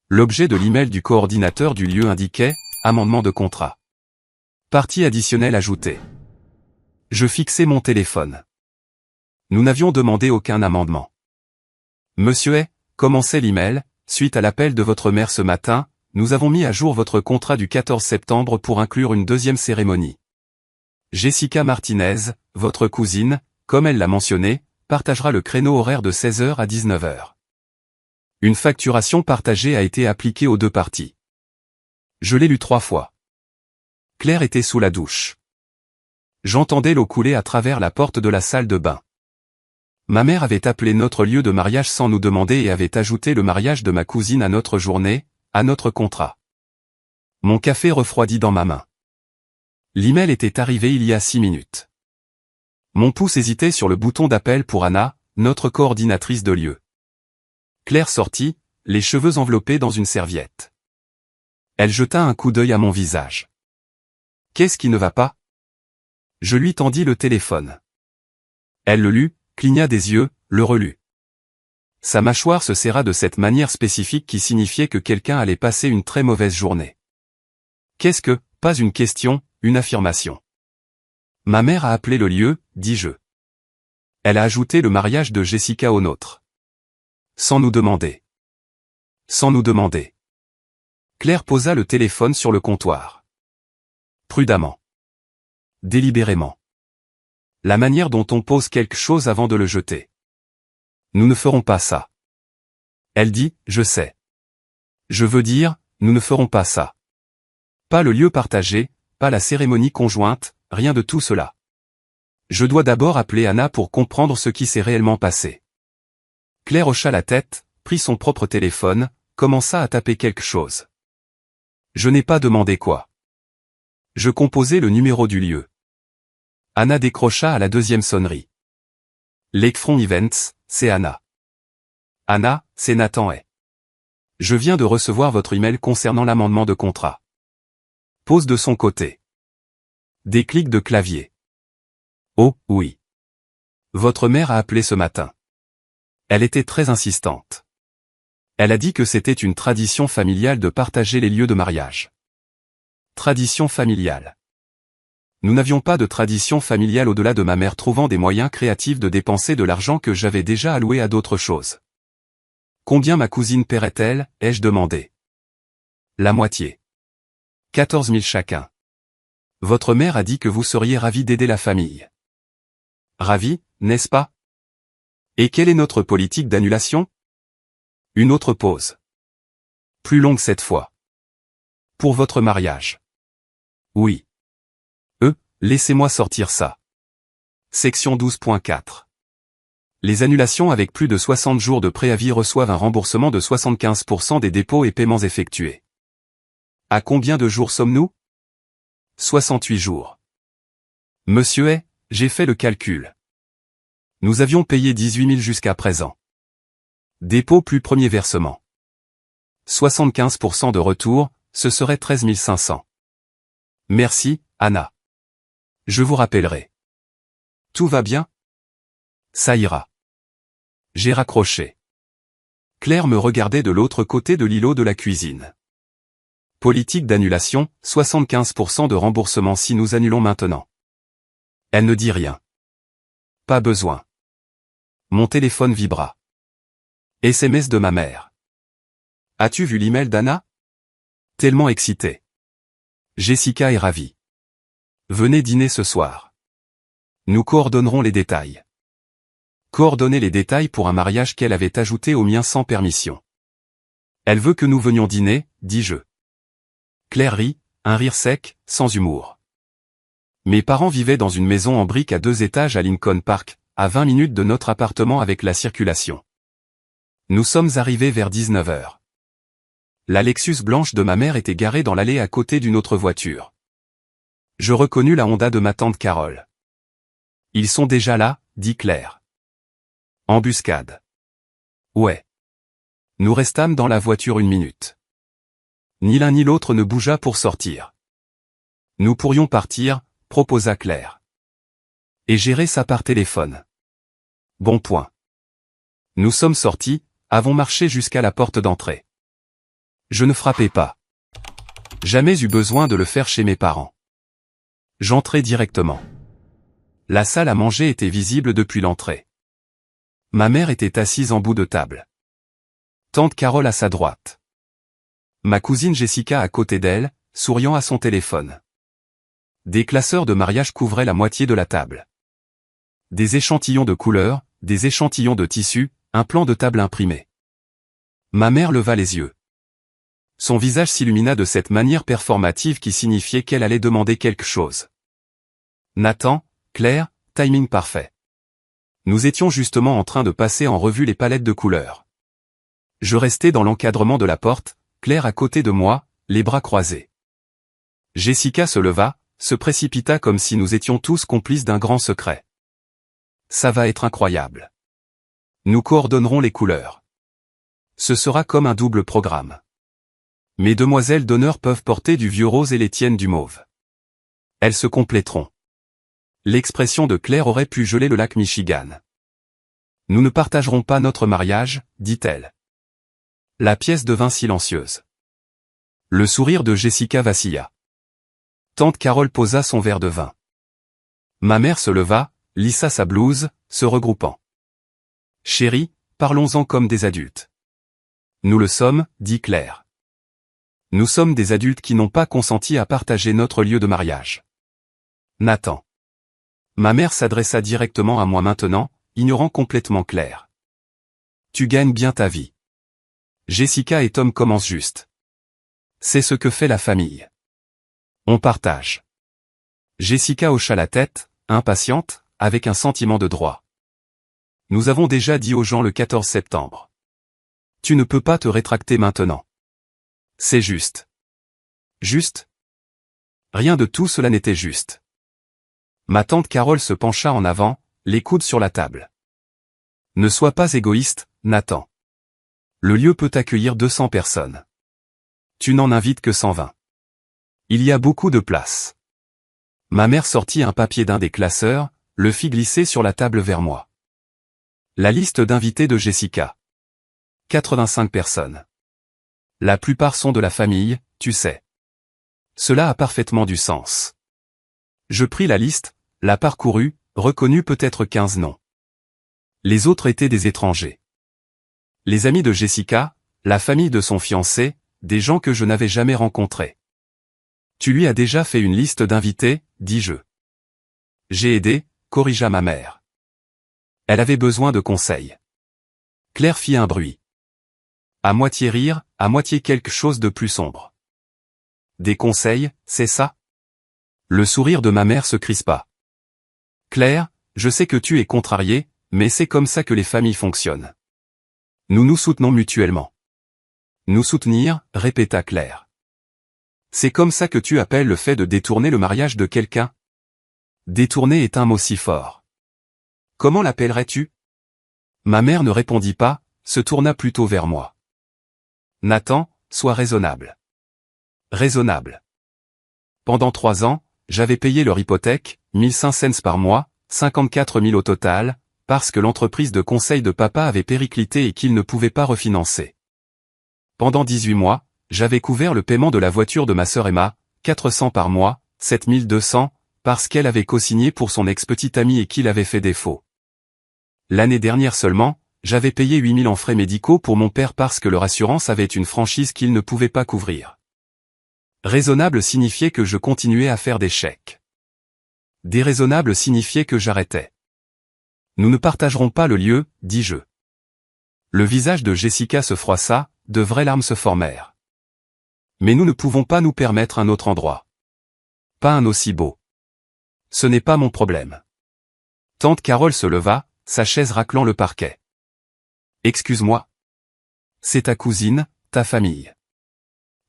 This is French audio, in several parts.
L'objet de l'email du coordinateur du lieu indiquait « Amendement de contrat ». Partie additionnelle ajoutée. Je fixais mon téléphone. Nous n'avions demandé aucun amendement. Monsieur est, commençait l'email, suite à l'appel de votre mère ce matin, nous avons mis à jour votre contrat du 14 septembre pour inclure une deuxième cérémonie. Jessica Martinez, votre cousine, comme elle l'a mentionné, partagera le créneau horaire de 16h à 19h. Une facturation partagée a été appliquée aux deux parties. Je l'ai lu 3 fois. Claire était sous la douche. J'entendais l'eau couler à travers la porte de la salle de bain. Ma mère avait appelé notre lieu de mariage sans nous demander et avait ajouté le mariage de ma cousine à notre journée, à notre contrat. Mon café refroidit dans ma main. L'email était arrivé il y a 6 minutes. Mon pouce hésitait sur le bouton d'appel pour Anna, notre coordinatrice de lieu. Claire sortit, les cheveux enveloppés dans une serviette. Elle jeta un coup d'œil à mon visage. Qu'est-ce qui ne va pas? Je lui tendis le téléphone. Elle le lut, cligna des yeux, le relut. Sa mâchoire se serra de cette manière spécifique qui signifiait que quelqu'un allait passer une très mauvaise journée. Qu'est-ce que, pas une question, une affirmation. Ma mère a appelé le lieu, dis-je. Elle a ajouté le mariage de Jessica au nôtre. Sans nous demander. Sans nous demander. Claire posa le téléphone sur le comptoir. Prudemment. Délibérément. La manière dont on pose quelque chose avant de le jeter. Nous ne ferons pas ça. Elle dit, je sais. Je veux dire, nous ne ferons pas ça. Pas le lieu partagé, pas la cérémonie conjointe, rien de tout cela. Je dois d'abord appeler Anna pour comprendre ce qui s'est réellement passé. Claire hocha la tête, prit son propre téléphone, commença à taper quelque chose. Je n'ai pas demandé quoi. Je composais le numéro du lieu. Anna décrocha à la deuxième sonnerie. Lakefront Events, c'est Anna. Anna, c'est Nathan Hay. Je viens de recevoir votre email concernant l'amendement de contrat. Pause de son côté. Des clics de clavier. Oh, oui. Votre mère a appelé ce matin. Elle était très insistante. Elle a dit que c'était une tradition familiale de partager les lieux de mariage. Tradition familiale. Nous n'avions pas de tradition familiale au-delà de ma mère trouvant des moyens créatifs de dépenser de l'argent que j'avais déjà alloué à d'autres choses. Combien ma cousine paierait-elle, ai-je demandé. La moitié. 14 000 chacun. Votre mère a dit que vous seriez ravis d'aider la famille. Ravis, n'est-ce pas? Et quelle est notre politique d'annulation? Une autre pause. Plus longue cette fois. Pour votre mariage. Oui. Laissez-moi sortir ça. Section 12.4. Les annulations avec plus de 60 jours de préavis reçoivent un remboursement de 75% des dépôts et paiements effectués. À combien de jours sommes-nous? 68 jours. Monsieur Hay, j'ai fait le calcul. Nous avions payé 18 000 jusqu'à présent. Dépôt plus premier versement. 75% de retour, ce serait 13 500. Merci, Anna. Je vous rappellerai. Tout va bien? Ça ira. J'ai raccroché. Claire me regardait de l'autre côté de l'îlot de la cuisine. Politique d'annulation, 75% de remboursement si nous annulons maintenant. Elle ne dit rien. Pas besoin. Mon téléphone vibra. SMS de ma mère. As-tu vu l'email d'Anna? Tellement excitée. Jessica est ravie. Venez dîner ce soir. Nous coordonnerons les détails. Coordonner les détails pour un mariage qu'elle avait ajouté au mien sans permission. Elle veut que nous venions dîner, dis-je. Claire rit, un rire sec, sans humour. Mes parents vivaient dans une maison en briques à 2 étages à Lincoln Park, à 20 minutes de notre appartement avec la circulation. Nous sommes arrivés vers 19h. La Lexus blanche de ma mère était garée dans l'allée à côté d'une autre voiture. Je reconnus la Honda de ma tante Carole. Ils sont déjà là, dit Claire. Embuscade. Ouais. Nous restâmes dans la voiture 1 minute. Ni l'un ni l'autre ne bougea pour sortir. Nous pourrions partir, proposa Claire. Et gérer ça par téléphone. Bon point. Nous sommes sortis, avons marché jusqu'à la porte d'entrée. Je ne frappais pas. Jamais eu besoin de le faire chez mes parents. J'entrais directement. La salle à manger était visible depuis l'entrée. Ma mère était assise en bout de table. Tante Carole à sa droite. Ma cousine Jessica à côté d'elle, souriant à son téléphone. Des classeurs de mariage couvraient la moitié de la table. Des échantillons de couleurs, des échantillons de tissus, un plan de table imprimé. Ma mère leva les yeux. Son visage s'illumina de cette manière performative qui signifiait qu'elle allait demander quelque chose. Nathan, Claire, timing parfait. Nous étions justement en train de passer en revue les palettes de couleurs. Je restais dans l'encadrement de la porte, Claire à côté de moi, les bras croisés. Jessica se leva, se précipita comme si nous étions tous complices d'un grand secret. Ça va être incroyable. Nous coordonnerons les couleurs. Ce sera comme un double programme. Mes demoiselles d'honneur peuvent porter du vieux rose et les tiennes du mauve. Elles se compléteront. L'expression de Claire aurait pu geler le lac Michigan. Nous ne partagerons pas notre mariage, dit-elle. La pièce devint silencieuse. Le sourire de Jessica vacilla. Tante Carole posa son verre de vin. Ma mère se leva, lissa sa blouse, se regroupant. Chérie, parlons-en comme des adultes. Nous le sommes, dit Claire. Nous sommes des adultes qui n'ont pas consenti à partager notre lieu de mariage. Nathan. Ma mère s'adressa directement à moi maintenant, ignorant complètement Claire. Tu gagnes bien ta vie. Jessica et Tom commencent juste. C'est ce que fait la famille. On partage. Jessica hocha la tête, impatiente, avec un sentiment de droit. Nous avons déjà dit aux gens le 14 septembre. Tu ne peux pas te rétracter maintenant. C'est juste. Juste? Rien de tout cela n'était juste. Ma tante Carole se pencha en avant, les coudes sur la table. Ne sois pas égoïste, Nathan. Le lieu peut accueillir 200 personnes. Tu n'en invites que 120. Il y a beaucoup de place. Ma mère sortit un papier d'un des classeurs, le fit glisser sur la table vers moi. La liste d'invités de Jessica. 85 personnes. La plupart sont de la famille, tu sais. Cela a parfaitement du sens. Je pris la liste, la parcourus, reconnus peut-être 15 noms. Les autres étaient des étrangers. Les amis de Jessica, la famille de son fiancé, des gens que je n'avais jamais rencontrés. Tu lui as déjà fait une liste d'invités, dis-je. J'ai aidé, corrigea ma mère. Elle avait besoin de conseils. Claire fit un bruit. À moitié rire, à moitié quelque chose de plus sombre. Des conseils, c'est ça? Le sourire de ma mère se crispa. Claire, je sais que tu es contrariée, mais c'est comme ça que les familles fonctionnent. Nous nous soutenons mutuellement. Nous soutenir, répéta Claire. C'est comme ça que tu appelles le fait de détourner le mariage de quelqu'un? Détourner est un mot si fort. Comment l'appellerais-tu? Ma mère ne répondit pas, se tourna plutôt vers moi. Nathan, sois raisonnable. Raisonnable. Pendant 3 ans, j'avais payé leur hypothèque, 1500 cents par mois, 54 000 au total, parce que l'entreprise de conseil de papa avait périclité et qu'il ne pouvait pas refinancer. Pendant 18 mois, j'avais couvert le paiement de la voiture de ma sœur Emma, 400 par mois, 7200, parce qu'elle avait co-signé pour son ex-petite amie et qu'il avait fait défaut. L'année dernière seulement, j'avais payé 8000 en frais médicaux pour mon père parce que leur assurance avait une franchise qu'il ne pouvait pas couvrir. Raisonnable signifiait que je continuais à faire des chèques. Déraisonnable signifiait que j'arrêtais. Nous ne partagerons pas le lieu, dis-je. Le visage de Jessica se froissa, de vraies larmes se formèrent. Mais nous ne pouvons pas nous permettre un autre endroit. Pas un aussi beau. Ce n'est pas mon problème. Tante Carole se leva, sa chaise raclant le parquet. Excuse-moi. C'est ta cousine, ta famille.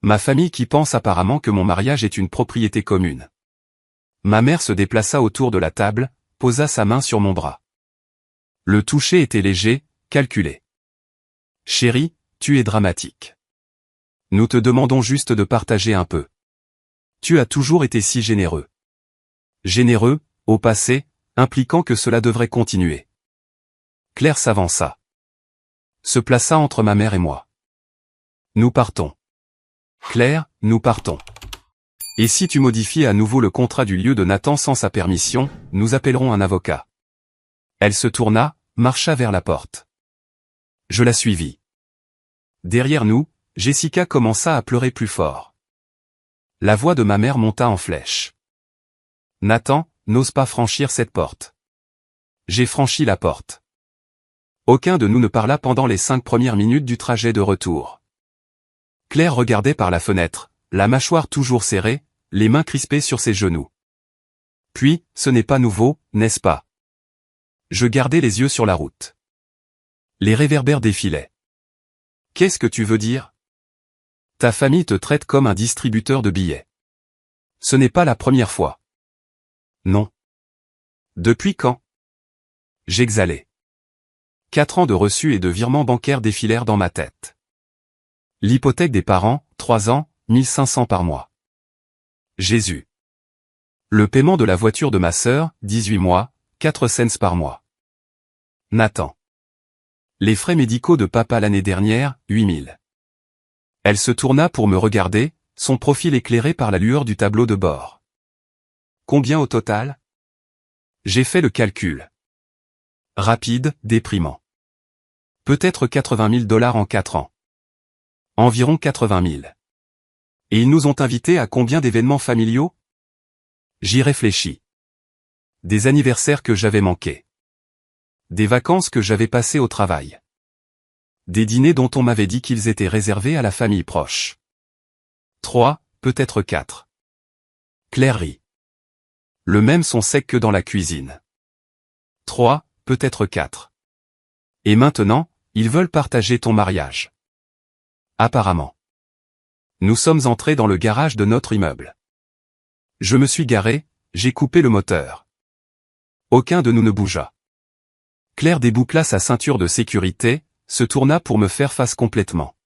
Ma famille qui pense apparemment que mon mariage est une propriété commune. Ma mère se déplaça autour de la table, posa sa main sur mon bras. Le toucher était léger, calculé. Chérie, tu es dramatique. Nous te demandons juste de partager un peu. Tu as toujours été si généreux. Généreux, au passé, impliquant que cela devrait continuer. Claire s'avança. Se plaça entre ma mère et moi. Nous partons. Claire, nous partons. Et si tu modifies à nouveau le contrat du lieu de Nathan sans sa permission, nous appellerons un avocat. Elle se tourna, marcha vers la porte. Je la suivis. Derrière nous, Jessica commença à pleurer plus fort. La voix de ma mère monta en flèche. Nathan, n'ose pas franchir cette porte. J'ai franchi la porte. Aucun de nous ne parla pendant les 5 premières minutes du trajet de retour. Claire regardait par la fenêtre, la mâchoire toujours serrée, les mains crispées sur ses genoux. Puis, ce n'est pas nouveau, n'est-ce pas? Je gardais les yeux sur la route. Les réverbères défilaient. Qu'est-ce que tu veux dire? Ta famille te traite comme un distributeur de billets. Ce n'est pas la première fois. Non. Depuis quand? J'exhalais. 4 ans de reçus et de virements bancaires défilèrent dans ma tête. L'hypothèque des parents, 3 ans, 1500 par mois. Jésus. Le paiement de la voiture de ma sœur, 18 mois, 4 cents par mois. Nathan. Les frais médicaux de papa l'année dernière, 8000. Elle se tourna pour me regarder, son profil éclairé par la lueur du tableau de bord. Combien au total? J'ai fait le calcul. Rapide, déprimant. Peut-être 80 000 $ en 4 ans. Environ 80 000. Et ils nous ont invités à combien d'événements familiaux? J'y réfléchis. Des anniversaires que j'avais manqués. Des vacances que j'avais passées au travail. Des dîners dont on m'avait dit qu'ils étaient réservés à la famille proche. 3, peut-être 4. Claire rit. Le même son sec que dans la cuisine. 3, peut-être 4. Et maintenant, ils veulent partager ton mariage. Apparemment. Nous sommes entrés dans le garage de notre immeuble. Je me suis garé, j'ai coupé le moteur. Aucun de nous ne bougea. Claire déboucla sa ceinture de sécurité, se tourna pour me faire face complètement.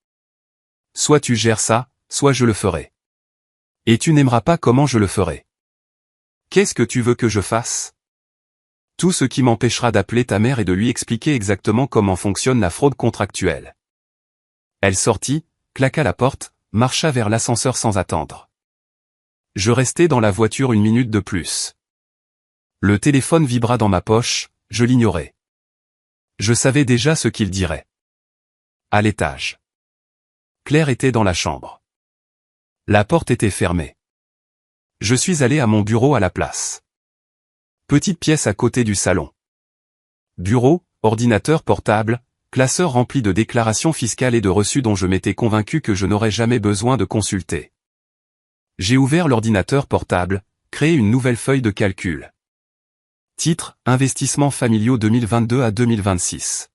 Soit tu gères ça, soit je le ferai. Et tu n'aimeras pas comment je le ferai. Qu'est-ce que tu veux que je fasse? Tout ce qui m'empêchera d'appeler ta mère et de lui expliquer exactement comment fonctionne la fraude contractuelle. Elle sortit, claqua la porte, marcha vers l'ascenseur sans attendre. Je restai dans la voiture 1 minute de plus. Le téléphone vibra dans ma poche, je l'ignorais. Je savais déjà ce qu'il dirait. À l'étage. Claire était dans la chambre. La porte était fermée. Je suis allé à mon bureau à la place. Petite pièce à côté du salon. Bureau, ordinateur portable, classeur rempli de déclarations fiscales et de reçus dont je m'étais convaincu que je n'aurais jamais besoin de consulter. J'ai ouvert l'ordinateur portable, créé une nouvelle feuille de calcul. Titre, Investissements familiaux 2022 à 2026.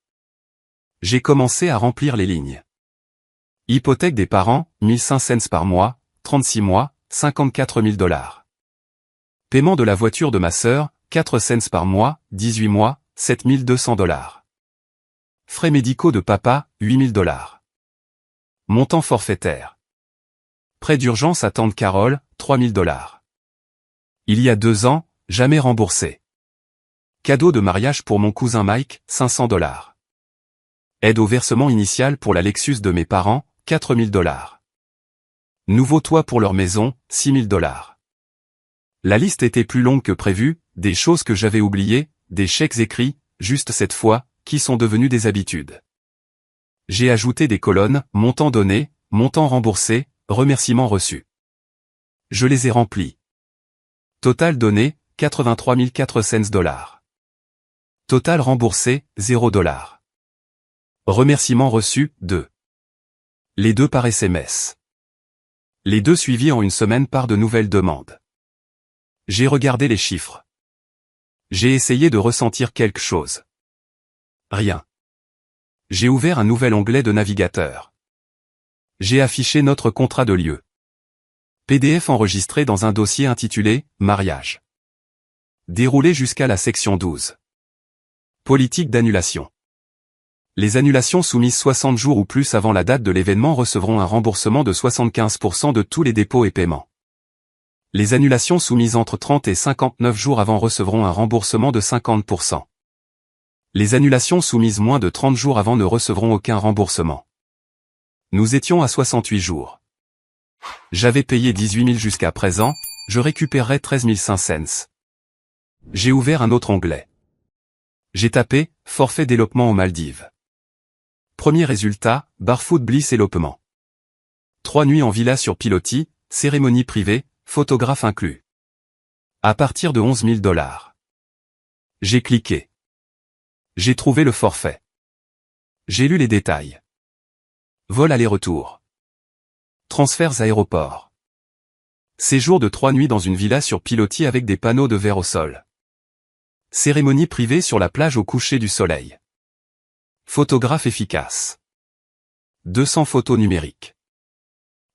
J'ai commencé à remplir les lignes. Hypothèque des parents, 1500 par mois, 36 mois, 54 000 $. Paiement de la voiture de ma sœur, 4 cents par mois, 18 mois, 7 200 $. Frais médicaux de papa, 8 000 $. Montant forfaitaire. Prêt d'urgence à tante Carole, 3 000 $. Il y a 2 ans, jamais remboursé. Cadeau de mariage pour mon cousin Mike, 500 $. Aide au versement initial pour la Lexus de mes parents, 4 000 $. Nouveau toit pour leur maison, 6 000 $. La liste était plus longue que prévu, des choses que j'avais oubliées, des chèques écrits, juste cette fois, qui sont devenus des habitudes. J'ai ajouté des colonnes, montant donné, montant remboursé, remerciements reçus. Je les ai remplis. Total donné, 83 400 $. Total remboursé, 0 $. Remerciements reçus, 2. Les 2 par SMS. Les 2 suivis en 1 semaine par de nouvelles demandes. J'ai regardé les chiffres. J'ai essayé de ressentir quelque chose. Rien. J'ai ouvert un nouvel onglet de navigateur. J'ai affiché notre contrat de lieu. PDF enregistré dans un dossier intitulé « Mariage ». Déroulé jusqu'à la section 12. Politique d'annulation. Les annulations soumises 60 jours ou plus avant la date de l'événement recevront un remboursement de 75% de tous les dépôts et paiements. Les annulations soumises entre 30 et 59 jours avant recevront un remboursement de 50%. Les annulations soumises moins de 30 jours avant ne recevront aucun remboursement. Nous étions à 68 jours. J'avais payé 18 000 jusqu'à présent, je récupérerai 13 500. J'ai ouvert un autre onglet. J'ai tapé « Forfait d'élopement aux Maldives ». Premier résultat, Barfoot Bliss élopement. 3 nuits en villa sur pilotis, cérémonie privée, photographe inclus. À partir de 11 000 $. J'ai cliqué. J'ai trouvé le forfait. J'ai lu les détails. Vol aller-retour. Transferts aéroport. Séjour de 3 nuits dans une villa sur pilotis avec des panneaux de verre au sol. Cérémonie privée sur la plage au coucher du soleil. Photographe efficace. 200 photos numériques.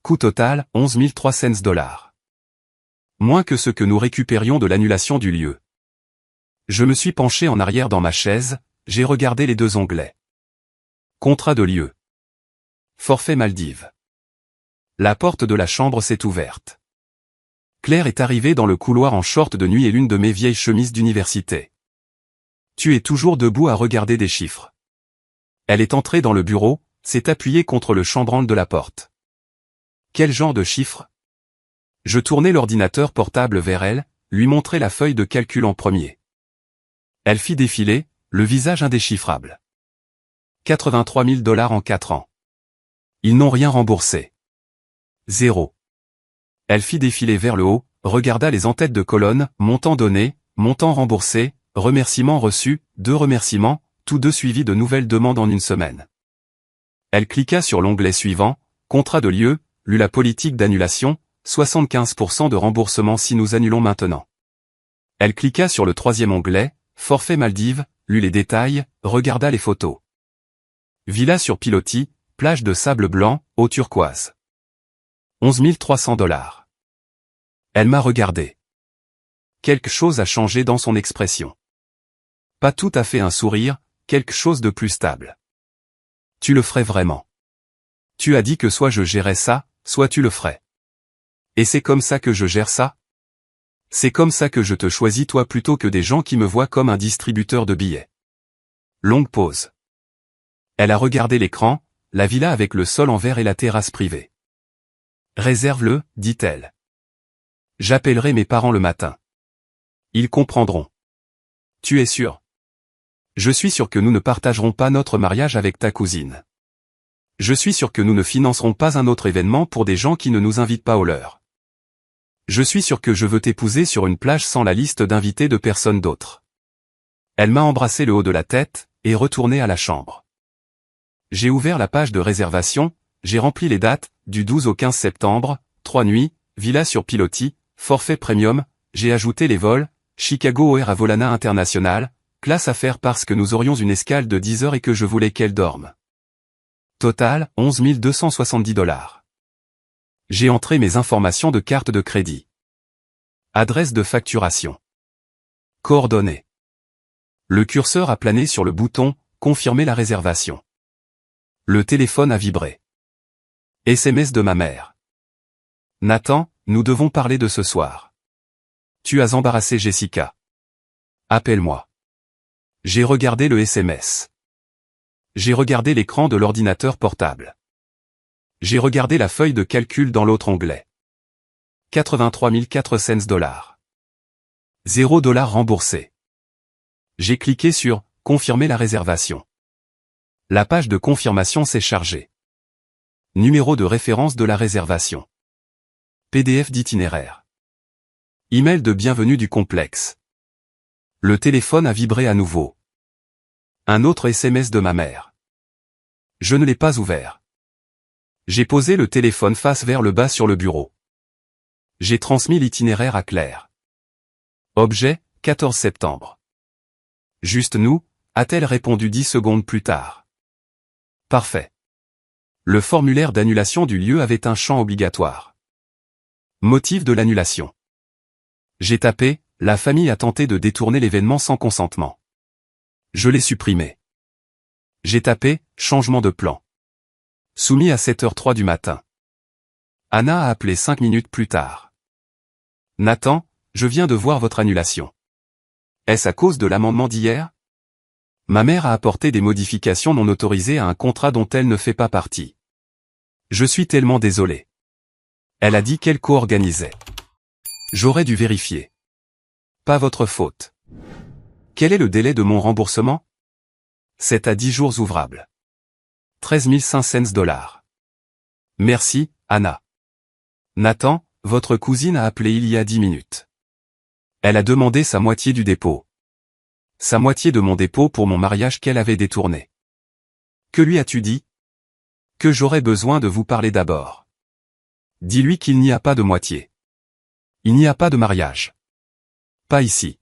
Coût total, 11 300 $. Moins que ce que nous récupérions de l'annulation du lieu. Je me suis penché en arrière dans ma chaise, j'ai regardé les 2 onglets. Contrat de lieu. Forfait Maldives. La porte de la chambre s'est ouverte. Claire est arrivée dans le couloir en short de nuit et l'une de mes vieilles chemises d'université. Tu es toujours debout à regarder des chiffres. Elle est entrée dans le bureau, s'est appuyée contre le chambranle de la porte. Quel genre de chiffres? Je tournai l'ordinateur portable vers elle, lui montrai la feuille de calcul en premier. Elle fit défiler, le visage indéchiffrable. 83 000 $ en 4 ans. Ils n'ont rien remboursé. 0. Elle fit défiler vers le haut, regarda les en-têtes de colonne, montant donné, montant remboursé, remerciements reçus, 2 remerciements, tous 2 suivis de nouvelles demandes en une semaine. Elle cliqua sur l'onglet suivant, contrat de lieu, lut la politique d'annulation, 75% de remboursement si nous annulons maintenant. Elle cliqua sur le 3e onglet, forfait Maldives, lut les détails, regarda les photos. Villa sur pilotis, plage de sable blanc, eau turquoise. 11 300 $. Elle m'a regardé. Quelque chose a changé dans son expression. Pas tout à fait un sourire, quelque chose de plus stable. Tu le ferais vraiment. Tu as dit que soit je gérais ça, soit tu le ferais. Et c'est comme ça que je gère ça? C'est comme ça que je te choisis toi plutôt que des gens qui me voient comme un distributeur de billets. Longue pause. Elle a regardé l'écran, la villa avec le sol en verre et la terrasse privée. Réserve-le, dit-elle. J'appellerai mes parents le matin. Ils comprendront. Tu es sûr? Je suis sûr que nous ne partagerons pas notre mariage avec ta cousine. Je suis sûr que nous ne financerons pas un autre événement pour des gens qui ne nous invitent pas au leur. Je suis sûr que je veux t'épouser sur une plage sans la liste d'invités de personne d'autre. Elle m'a embrassé le haut de la tête, et retourné à la chambre. J'ai ouvert la page de réservation, j'ai rempli les dates, du 12 au 15 septembre, 3 nuits, villa sur pilotis, forfait premium, j'ai ajouté les vols, Chicago O'Hare à Volana International, classe à faire parce que nous aurions une escale de 10 heures et que je voulais qu'elle dorme. Total, 11 270 $. J'ai entré mes informations de carte de crédit. Adresse de facturation. Coordonnées. Le curseur a plané sur le bouton « Confirmer la réservation ». Le téléphone a vibré. SMS de ma mère. Nathan, nous devons parler de ce soir. Tu as embarrassé Jessica. Appelle-moi. J'ai regardé le SMS. J'ai regardé l'écran de l'ordinateur portable. J'ai regardé la feuille de calcul dans l'autre onglet. 83 400 $. 0 $ remboursé. J'ai cliqué sur « Confirmer la réservation ». La page de confirmation s'est chargée. Numéro de référence de la réservation. PDF d'itinéraire. Email de bienvenue du complexe. Le téléphone a vibré à nouveau. Un autre SMS de ma mère. Je ne l'ai pas ouvert. J'ai posé le téléphone face vers le bas sur le bureau. J'ai transmis l'itinéraire à Claire. Objet, 14 septembre. Juste nous, a-t-elle répondu 10 secondes plus tard. Parfait. Le formulaire d'annulation du lieu avait un champ obligatoire. Motif de l'annulation. J'ai tapé, la famille a tenté de détourner l'événement sans consentement. Je l'ai supprimé. J'ai tapé, changement de plan. Soumis à 7h03 du matin. Anna a appelé 5 minutes plus tard. Nathan, je viens de voir votre annulation. Est-ce à cause de l'amendement d'hier? Ma mère a apporté des modifications non autorisées à un contrat dont elle ne fait pas partie. Je suis tellement désolé. Elle a dit qu'elle co-organisait. J'aurais dû vérifier. Pas votre faute. Quel est le délai de mon remboursement? 7 à 10 jours ouvrables. 13 500 $. Merci, Anna. Nathan, votre cousine a appelé il y a 10 minutes. Elle a demandé sa moitié du dépôt. Sa moitié de mon dépôt pour mon mariage qu'elle avait détourné. Que lui as-tu dit? Que j'aurais besoin de vous parler d'abord. Dis-lui qu'il n'y a pas de moitié. Il n'y a pas de mariage. Pas ici.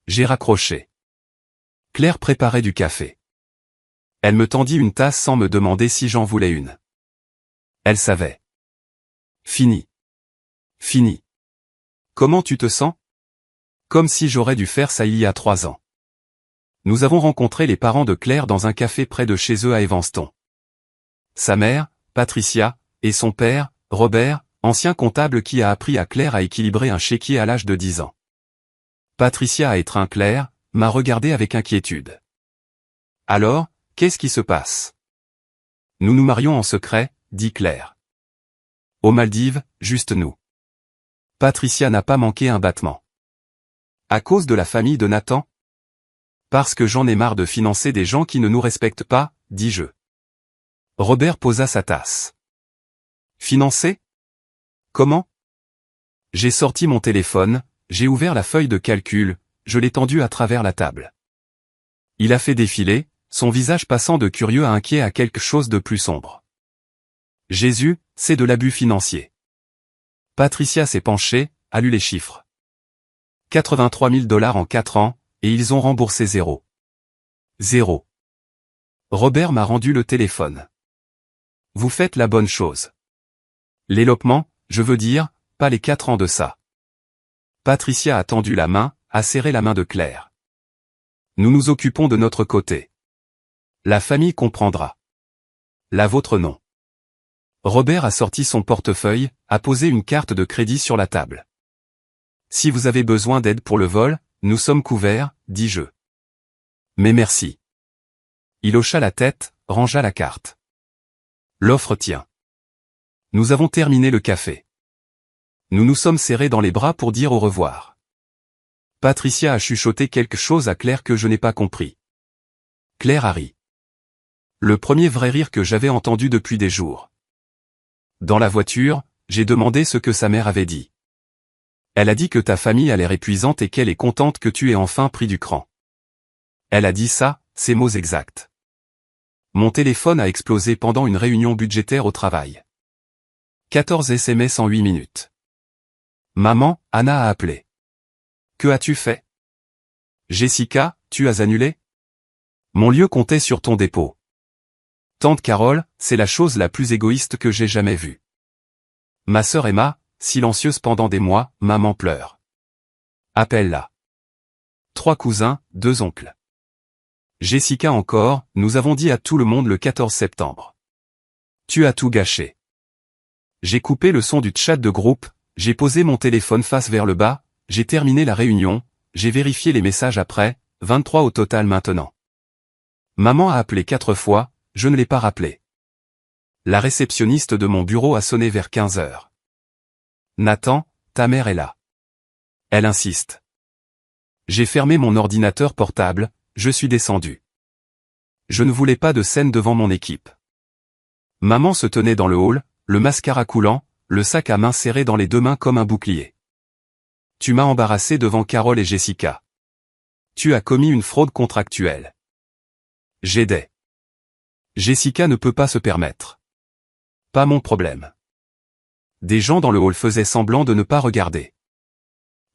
J'ai raccroché. Claire préparait du café. Elle me tendit une tasse sans me demander si j'en voulais une. Elle savait. Fini. Fini. Comment tu te sens? Comme si j'aurais dû faire ça il y a 3 ans. Nous avons rencontré les parents de Claire dans un café près de chez eux à Evanston. Sa mère, Patricia, et son père, Robert, ancien comptable qui a appris à Claire à équilibrer un chéquier à l'âge de 10 ans. Patricia a étreint Claire, m'a regardé avec inquiétude. Alors, qu'est-ce qui se passe? Nous nous marions en secret, dit Claire. Aux Maldives, juste nous. Patricia n'a pas manqué un battement. À cause de la famille de Nathan? Parce que j'en ai marre de financer des gens qui ne nous respectent pas, dis-je. Robert posa sa tasse. Financer? Comment? J'ai sorti mon téléphone, j'ai ouvert la feuille de calcul, je l'ai tendue à travers la table. Il a fait défiler, son visage passant de curieux à inquiet à quelque chose de plus sombre. Jésus, c'est de l'abus financier. Patricia s'est penchée, a lu les chiffres. 83 000 $ en 4 ans, et ils ont remboursé 0. 0. Robert m'a rendu le téléphone. Vous faites la bonne chose. L'élopement, je veux dire, pas les 4 ans de ça. Patricia a tendu la main, a serré la main de Claire. Nous nous occupons de notre côté. La famille comprendra. La vôtre non. Robert a sorti son portefeuille, a posé une carte de crédit sur la table. Si vous avez besoin d'aide pour le vol, nous sommes couverts, dis-je. Mais merci. Il hocha la tête, rangea la carte. L'offre tient. Nous avons terminé le café. Nous nous sommes serrés dans les bras pour dire au revoir. Patricia a chuchoté quelque chose à Claire que je n'ai pas compris. Claire a ri. Le premier vrai rire que j'avais entendu depuis des jours. Dans la voiture, j'ai demandé ce que sa mère avait dit. Elle a dit que ta famille a l'air épuisante et qu'elle est contente que tu aies enfin pris du cran. Elle a dit ça, ces mots exacts. Mon téléphone a explosé pendant une réunion budgétaire au travail. 14 SMS en 8 minutes. Maman, Anna a appelé. Que as-tu fait? Jessica, tu as annulé? Mon lieu comptait sur ton dépôt. Tante Carole, c'est la chose la plus égoïste que j'ai jamais vue. Ma sœur Emma, silencieuse pendant des mois, maman pleure. Appelle-la. 3 cousins, 2 oncles. Jessica encore, nous avons dit à tout le monde le 14 septembre. Tu as tout gâché. J'ai coupé le son du chat de groupe, j'ai posé mon téléphone face vers le bas, j'ai terminé la réunion, j'ai vérifié les messages après, 23 au total maintenant. Maman a appelé 4 fois, je ne l'ai pas rappelé. La réceptionniste de mon bureau a sonné vers 15 heures. Nathan, ta mère est là. Elle insiste. J'ai fermé mon ordinateur portable, je suis descendu. Je ne voulais pas de scène devant mon équipe. Maman se tenait dans le hall, le mascara coulant, le sac à main serré dans les 2 mains comme un bouclier. Tu m'as embarrassé devant Carole et Jessica. Tu as commis une fraude contractuelle. J'aidais. Jessica ne peut pas se permettre. Pas mon problème. Des gens dans le hall faisaient semblant de ne pas regarder.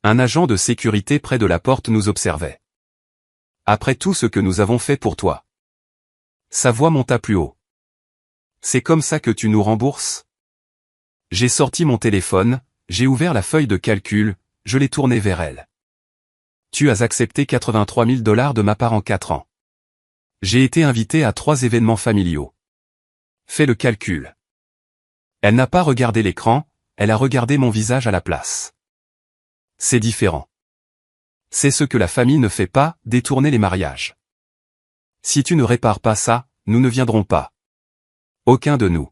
Un agent de sécurité près de la porte nous observait. Après tout ce que nous avons fait pour toi. Sa voix monta plus haut. C'est comme ça que tu nous rembourses? J'ai sorti mon téléphone, j'ai ouvert la feuille de calcul, je l'ai tournée vers elle. Tu as accepté 83 000 $ de ma part en 4 ans. J'ai été invité à 3 événements familiaux. Fais le calcul. Elle n'a pas regardé l'écran, elle a regardé mon visage à la place. C'est différent. C'est ce que la famille ne fait pas, détourner les mariages. Si tu ne répares pas ça, nous ne viendrons pas. Aucun de nous.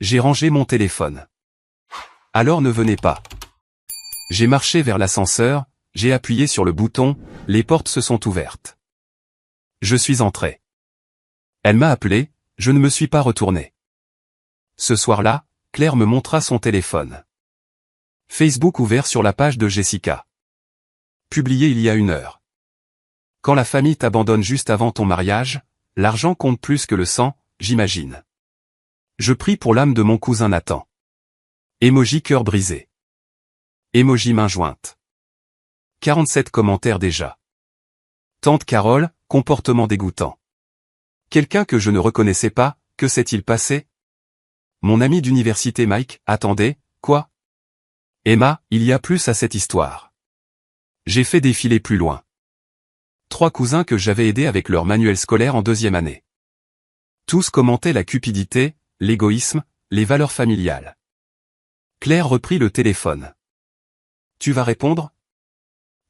J'ai rangé mon téléphone. Alors ne venez pas. J'ai marché vers l'ascenseur, j'ai appuyé sur le bouton, les portes se sont ouvertes. Je suis entré. Elle m'a appelé, je ne me suis pas retourné. Ce soir-là, Claire me montra son téléphone. Facebook ouvert sur la page de Jessica. Publié il y a 1 heure. Quand la famille t'abandonne juste avant ton mariage, l'argent compte plus que le sang, j'imagine. Je prie pour l'âme de mon cousin Nathan. Emoji cœur brisé. Emoji main jointe. 47 commentaires déjà. Tante Carole, comportement dégoûtant. Quelqu'un que je ne reconnaissais pas, que s'est-il passé? Mon ami d'université Mike, attendez, quoi? Emma, il y a plus à cette histoire. J'ai fait défiler plus loin. 3 cousins que j'avais aidés avec leur manuel scolaire en 2e année. Tous commentaient la cupidité, l'égoïsme, les valeurs familiales. Claire reprit le téléphone. Tu vas répondre?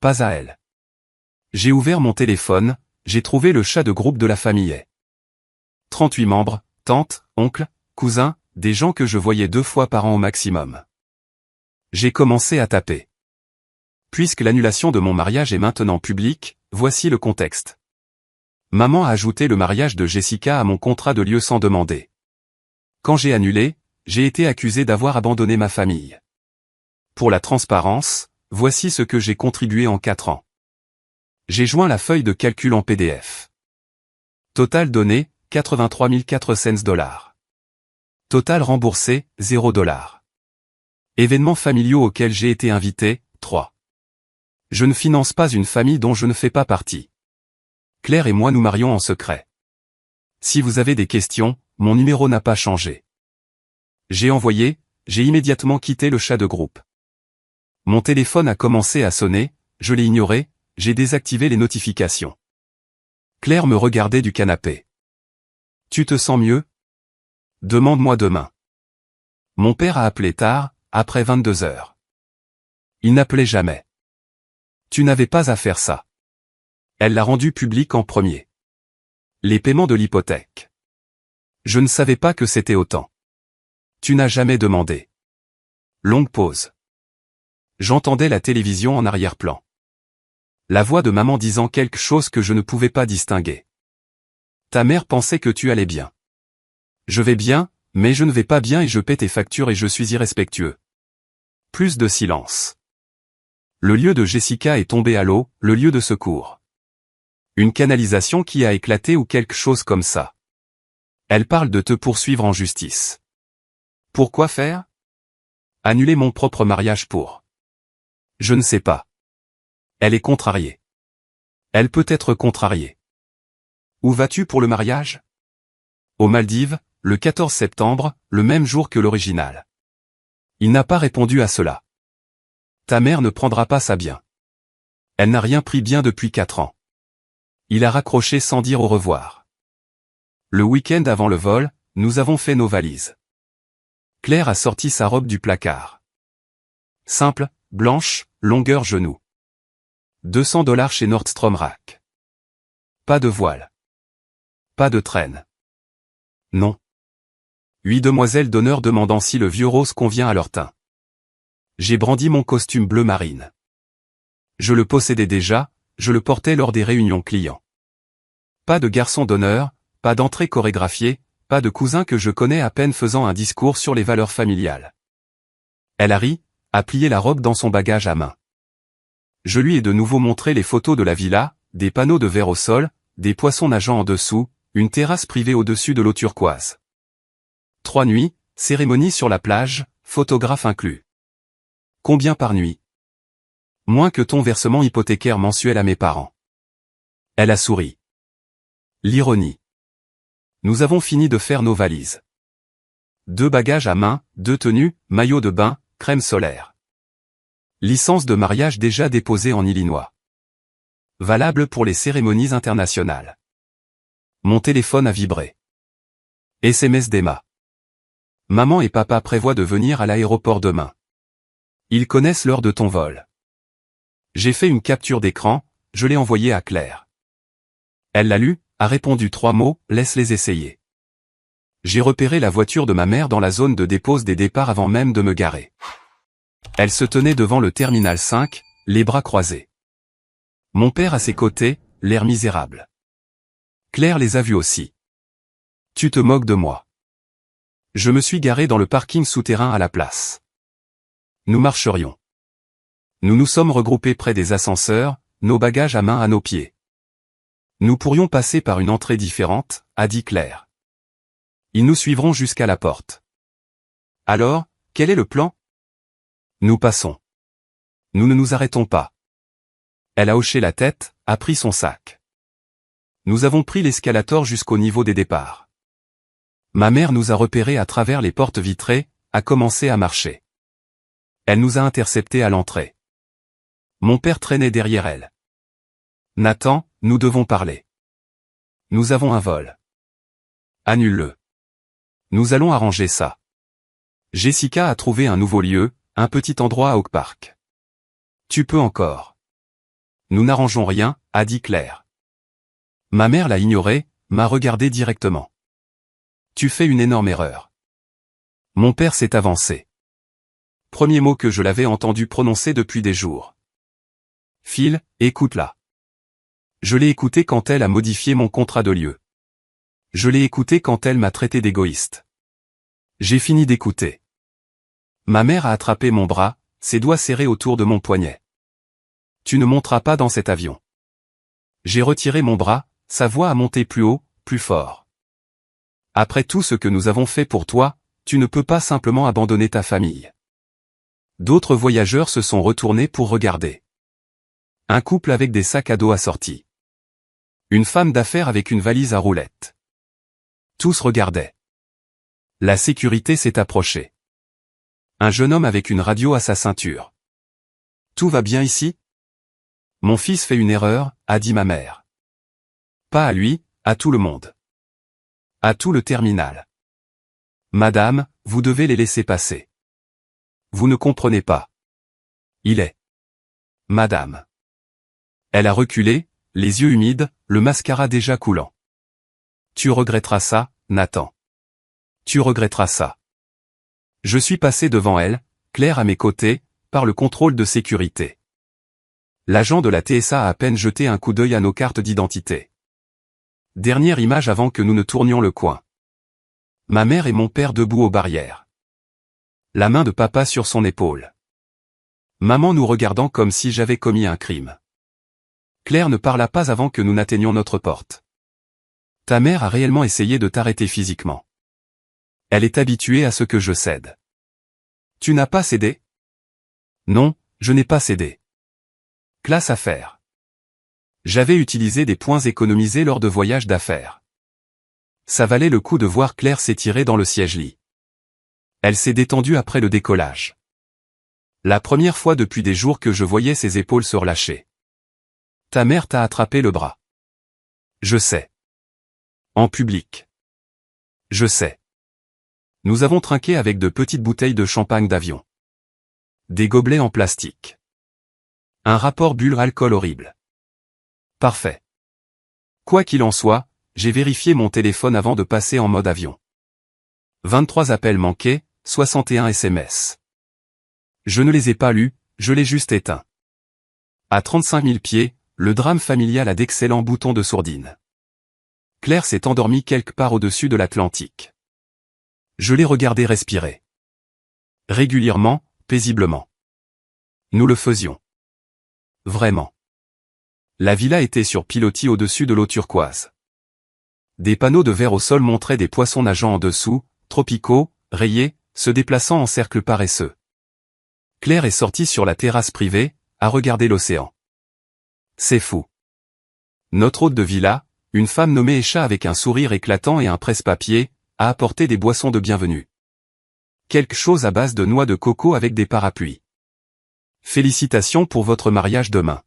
Pas à elle. J'ai ouvert mon téléphone, j'ai trouvé le chat de groupe de la famille. 38 membres, tantes, oncles, cousins, des gens que je voyais 2 fois par an au maximum. J'ai commencé à taper. Puisque l'annulation de mon mariage est maintenant publique, voici le contexte. Maman a ajouté le mariage de Jessica à mon contrat de lieu sans demander. Quand j'ai annulé, j'ai été accusé d'avoir abandonné ma famille. Pour la transparence, voici ce que j'ai contribué en 4 ans. J'ai joint la feuille de calcul en PDF. Total donné, 83 400 $. Total remboursé, 0 $. Événements familiaux auxquels j'ai été invité, 3. Je ne finance pas une famille dont je ne fais pas partie. Claire et moi nous marions en secret. Si vous avez des questions, mon numéro n'a pas changé. J'ai immédiatement quitté le chat de groupe. Mon téléphone a commencé à sonner, je l'ai ignoré, j'ai désactivé les notifications. Claire me regardait du canapé. Tu te sens mieux? Demande-moi demain. Mon père a appelé tard, après 22 heures. Il n'appelait jamais. Tu n'avais pas à faire ça. Elle l'a rendu public en premier. Les paiements de l'hypothèque. Je ne savais pas que c'était autant. Tu n'as jamais demandé. Longue pause. J'entendais la télévision en arrière-plan. La voix de maman disant quelque chose que je ne pouvais pas distinguer. Ta mère pensait que tu allais bien. Je vais bien, mais je ne vais pas bien et je paie tes factures et je suis irrespectueux. Plus de silence. Le lieu de Jessica est tombé à l'eau, le lieu de secours. Une canalisation qui a éclaté ou quelque chose comme ça. Elle parle de te poursuivre en justice. Pourquoi faire? Annuler mon propre mariage pour. Je ne sais pas. Elle est contrariée. Elle peut être contrariée. Où vas-tu pour le mariage? Aux Maldives, le 14 septembre, le même jour que l'original. Il n'a pas répondu à cela. Ta mère ne prendra pas ça bien. Elle n'a rien pris bien depuis 4 ans. Il a raccroché sans dire au revoir. Le week-end avant le vol, nous avons fait nos valises. Claire a sorti sa robe du placard. Simple, blanche, longueur genou. 200 $ chez Nordstrom Rack. Pas de voile. Pas de traîne. Non. 8 demoiselles d'honneur demandant si le vieux rose convient à leur teint. J'ai brandi mon costume bleu marine. Je le possédais déjà, je le portais lors des réunions clients. Pas de garçon d'honneur, pas d'entrée chorégraphiée, pas de cousin que je connais à peine faisant un discours sur les valeurs familiales. Elle a ri, a plié la robe dans son bagage à main. Je lui ai de nouveau montré les photos de la villa, des panneaux de verre au sol, des poissons nageant en dessous, une terrasse privée au-dessus de l'eau turquoise. 3 nuits, cérémonie sur la plage, photographe inclus. Combien par nuit? Moins que ton versement hypothécaire mensuel à mes parents. Elle a souri. L'ironie. Nous avons fini de faire nos valises. 2 bagages à main, 2 tenues, maillot de bain, crème solaire. Licence de mariage déjà déposée en Illinois. Valable pour les cérémonies internationales. Mon téléphone a vibré. SMS d'Emma. Maman et papa prévoient de venir à l'aéroport demain. Ils connaissent l'heure de ton vol. J'ai fait une capture d'écran, je l'ai envoyée à Claire. Elle l'a lu, a répondu 3 mots, laisse-les essayer. J'ai repéré la voiture de ma mère dans la zone de dépose des départs avant même de me garer. Elle se tenait devant le terminal 5, les bras croisés. Mon père à ses côtés, l'air misérable. Claire les a vus aussi. Tu te moques de moi. Je me suis garé dans le parking souterrain à la place. Nous marcherions. Nous nous sommes regroupés près des ascenseurs, nos bagages à main à nos pieds. Nous pourrions passer par une entrée différente, a dit Claire. Ils nous suivront jusqu'à la porte. Alors, quel est le plan? Nous passons. Nous ne nous arrêtons pas. Elle a hoché la tête, a pris son sac. Nous avons pris l'escalator jusqu'au niveau des départs. Ma mère nous a repérés à travers les portes vitrées, a commencé à marcher. Elle nous a interceptés à l'entrée. Mon père traînait derrière elle. Nathan, nous devons parler. Nous avons un vol. Annule-le. Nous allons arranger ça. Jessica a trouvé un nouveau lieu, un petit endroit à Oak Park. Tu peux encore. Nous n'arrangeons rien, a dit Claire. Ma mère l'a ignoré, m'a regardé directement. Tu fais une énorme erreur. Mon père s'est avancé. Premier mot que je l'avais entendu prononcer depuis des jours. Phil, écoute-la. Je l'ai écouté quand elle a modifié mon contrat de lieu. Je l'ai écouté quand elle m'a traité d'égoïste. J'ai fini d'écouter. Ma mère a attrapé mon bras, ses doigts serrés autour de mon poignet. Tu ne monteras pas dans cet avion. J'ai retiré mon bras, sa voix a monté plus haut, plus fort. Après tout ce que nous avons fait pour toi, tu ne peux pas simplement abandonner ta famille. D'autres voyageurs se sont retournés pour regarder. Un couple avec des sacs à dos assortis. Une femme d'affaires avec une valise à roulettes. Tous regardaient. La sécurité s'est approchée. Un jeune homme avec une radio à sa ceinture. Tout va bien ici? Mon fils fait une erreur, a dit ma mère. Pas à lui, à tout le monde. À tout le terminal. Madame, vous devez les laisser passer. Vous ne comprenez pas. Il est. Madame. Elle a reculé, les yeux humides, le mascara déjà coulant. Tu regretteras ça, Nathan. Tu regretteras ça. Je suis passé devant elle, Claire à mes côtés, par le contrôle de sécurité. L'agent de la TSA a à peine jeté un coup d'œil à nos cartes d'identité. Dernière image avant que nous ne tournions le coin. Ma mère et mon père debout aux barrières. La main de papa sur son épaule. Maman nous regardant comme si j'avais commis un crime. Claire ne parla pas avant que nous n'atteignions notre porte. Ta mère a réellement essayé de t'arrêter physiquement. Elle est habituée à ce que je cède. Tu n'as pas cédé? Non, je n'ai pas cédé. Classe affaires. J'avais utilisé des points économisés lors de voyages d'affaires. Ça valait le coup de voir Claire s'étirer dans le siège-lit. Elle s'est détendue après le décollage. La première fois depuis des jours que je voyais ses épaules se relâcher. Ta mère t'a attrapé le bras. Je sais. En public. Je sais. Nous avons trinqué avec de petites bouteilles de champagne d'avion. Des gobelets en plastique. Un rapport bulle-alcool horrible. Parfait. Quoi qu'il en soit, j'ai vérifié mon téléphone avant de passer en mode avion. 23 appels manqués, 61 SMS. Je ne les ai pas lus, je les juste éteints. À 35 000 pieds, le drame familial a d'excellents boutons de sourdine. Claire s'est endormie quelque part au-dessus de l'Atlantique. Je l'ai regardée respirer. Régulièrement, paisiblement. Nous le faisions. Vraiment. La villa était sur pilotis au-dessus de l'eau turquoise. Des panneaux de verre au sol montraient des poissons nageant en dessous, tropicaux, rayés, se déplaçant en cercles paresseux. Claire est sortie sur la terrasse privée, à regarder l'océan. C'est fou. Notre hôte de villa, une femme nommée Esha avec un sourire éclatant et un presse-papier, a apporté des boissons de bienvenue. Quelque chose à base de noix de coco avec des parapluies. Félicitations pour votre mariage demain.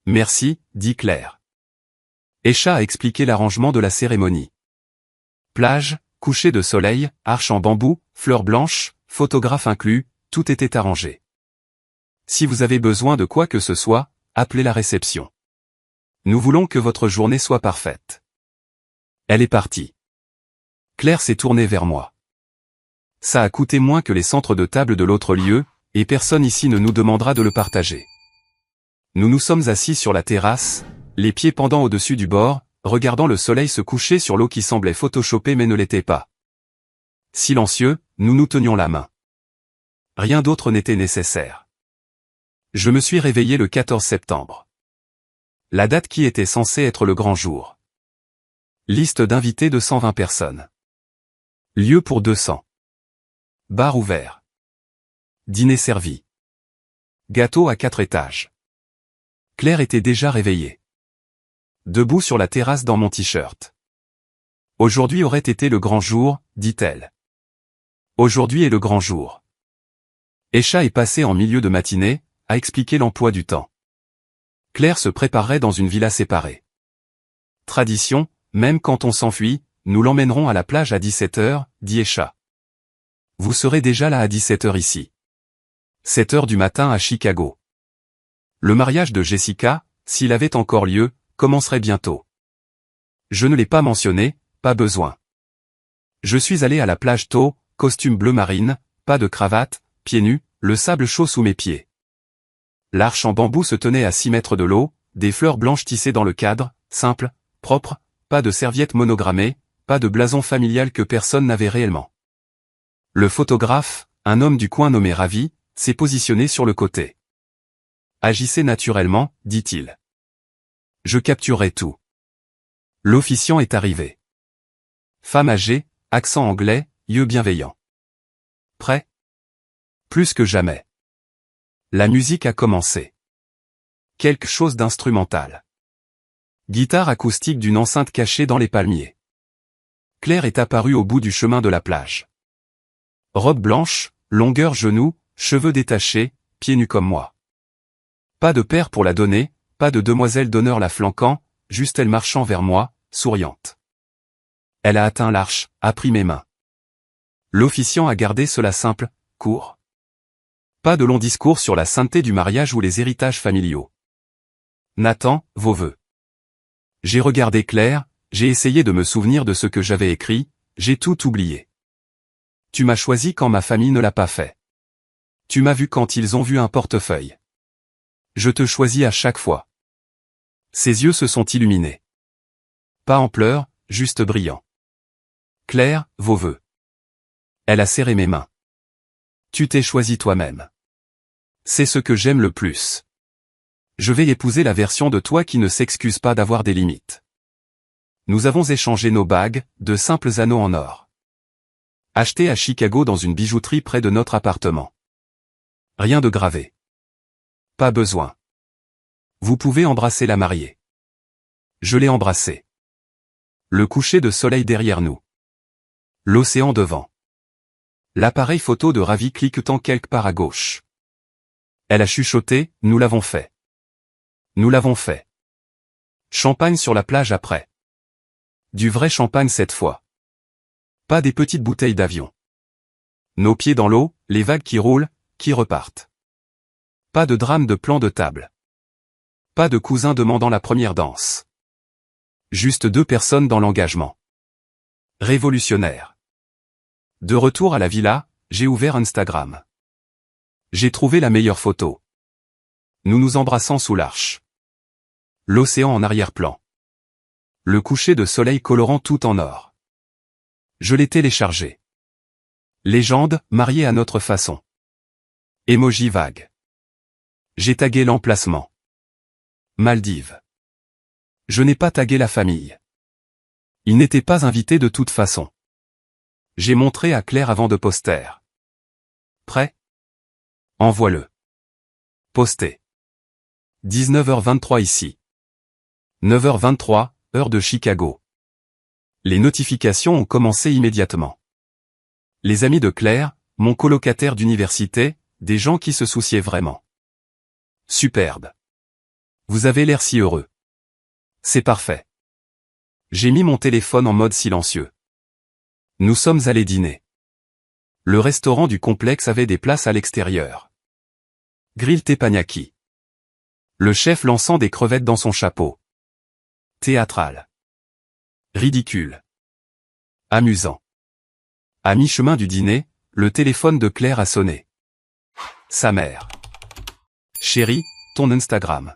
Merci, dit Claire. Esha a expliqué l'arrangement de la cérémonie. Plage, coucher de soleil, arche en bambou, fleurs blanches, photographe inclus, tout était arrangé. Si vous avez besoin de quoi que ce soit, appelez la réception. Nous voulons que votre journée soit parfaite. Elle est partie. Claire s'est tournée vers moi. Ça a coûté moins que les centres de table de l'autre lieu, Et personne ici ne nous demandera de le partager. Nous nous sommes assis sur la terrasse, les pieds pendant au-dessus du bord, regardant le soleil se coucher sur l'eau qui semblait photoshopée mais ne l'était pas. Silencieux, nous nous tenions la main. Rien d'autre n'était nécessaire. Je me suis réveillé le 14 septembre. La date qui était censée être le grand jour. Liste d'invités de 120 personnes. Lieu pour 200. Bar ouvert. Dîner servi. Gâteau à 4 étages. Claire était déjà réveillée. Debout sur la terrasse dans mon t-shirt. Aujourd'hui aurait été le grand jour, dit-elle. Aujourd'hui est le grand jour. Esha est passé en milieu de matinée, à expliquer l'emploi du temps. Claire se préparerait dans une villa séparée. Tradition, même quand on s'enfuit, nous l'emmènerons à la plage à 17h, dit Esha. Vous serez déjà là à 17h ici. 7h du matin à Chicago. Le mariage de Jessica, s'il avait encore lieu, commencerait bientôt. Je ne l'ai pas mentionné, pas besoin. Je suis allé à la plage tôt, costume bleu marine, pas de cravate, pieds nus, le sable chaud sous mes pieds. L'arche en bambou se tenait à 6 mètres de l'eau, des fleurs blanches tissées dans le cadre, simple, propre, pas de serviette monogrammée, pas de blason familial que personne n'avait réellement. Le photographe, un homme du coin nommé Ravi, s'est positionné sur le côté. Agissez naturellement, dit-il. Je capturerai tout. L'officiant est arrivé. Femme âgée, accent anglais, yeux bienveillants. Prêt? Plus que jamais. La musique a commencé. Quelque chose d'instrumental. Guitare acoustique d'une enceinte cachée dans les palmiers. Claire est apparue au bout du chemin de la plage. Robe blanche, longueur genou, cheveux détachés, pieds nus comme moi. Pas de père pour la donner, pas de demoiselle d'honneur la flanquant, juste elle marchant vers moi, souriante. Elle a atteint l'arche, a pris mes mains. L'officiant a gardé cela simple, court. Pas de long discours sur la sainteté du mariage ou les héritages familiaux. Nathan, vos vœux. J'ai regardé Claire, j'ai essayé de me souvenir de ce que j'avais écrit, j'ai tout oublié. Tu m'as choisi quand ma famille ne l'a pas fait. Tu m'as vu quand ils ont vu un portefeuille. Je te choisis à chaque fois. Ses yeux se sont illuminés. Pas en pleurs, juste brillants. Claire, vos vœux. Elle a serré mes mains. Tu t'es choisi toi-même. C'est ce que j'aime le plus. Je vais épouser la version de toi qui ne s'excuse pas d'avoir des limites. Nous avons échangé nos bagues, de simples anneaux en or. Achetés à Chicago dans une bijouterie près de notre appartement. Rien de gravé. Pas besoin. Vous pouvez embrasser la mariée. Je l'ai embrassée. Le coucher de soleil derrière nous. L'océan devant. L'appareil photo de Ravi cliquetant quelque part à gauche. Elle a chuchoté, nous l'avons fait. Nous l'avons fait. Champagne sur la plage après. Du vrai champagne cette fois. Pas des petites bouteilles d'avion. Nos pieds dans l'eau, les vagues qui roulent, qui repartent. Pas de drame de plan de table. Pas de cousin demandant la première danse. Juste 2 personnes dans l'engagement. Révolutionnaire. De retour à la villa, j'ai ouvert Instagram. J'ai trouvé la meilleure photo. Nous nous embrassant sous l'arche. L'océan en arrière-plan. Le coucher de soleil colorant tout en or. Je l'ai téléchargé. Légende, mariée à notre façon. Emoji vague. J'ai tagué l'emplacement. Maldives. Je n'ai pas tagué la famille. Ils n'étaient pas invités de toute façon. J'ai montré à Claire avant de poster. Prêt? Envoie-le. Posté. 19h23 ici. 9h23, heure de Chicago. Les notifications ont commencé immédiatement. Les amis de Claire, mon colocataire d'université, des gens qui se souciaient vraiment. Superbe. Vous avez l'air si heureux. C'est parfait. J'ai mis mon téléphone en mode silencieux. Nous sommes allés dîner. Le restaurant du complexe avait des places à l'extérieur. Grill teppanyaki. Le chef lançant des crevettes dans son chapeau. Théâtral. Ridicule. Amusant. À mi-chemin du dîner, le téléphone de Claire a sonné. Sa mère. Chérie, ton Instagram.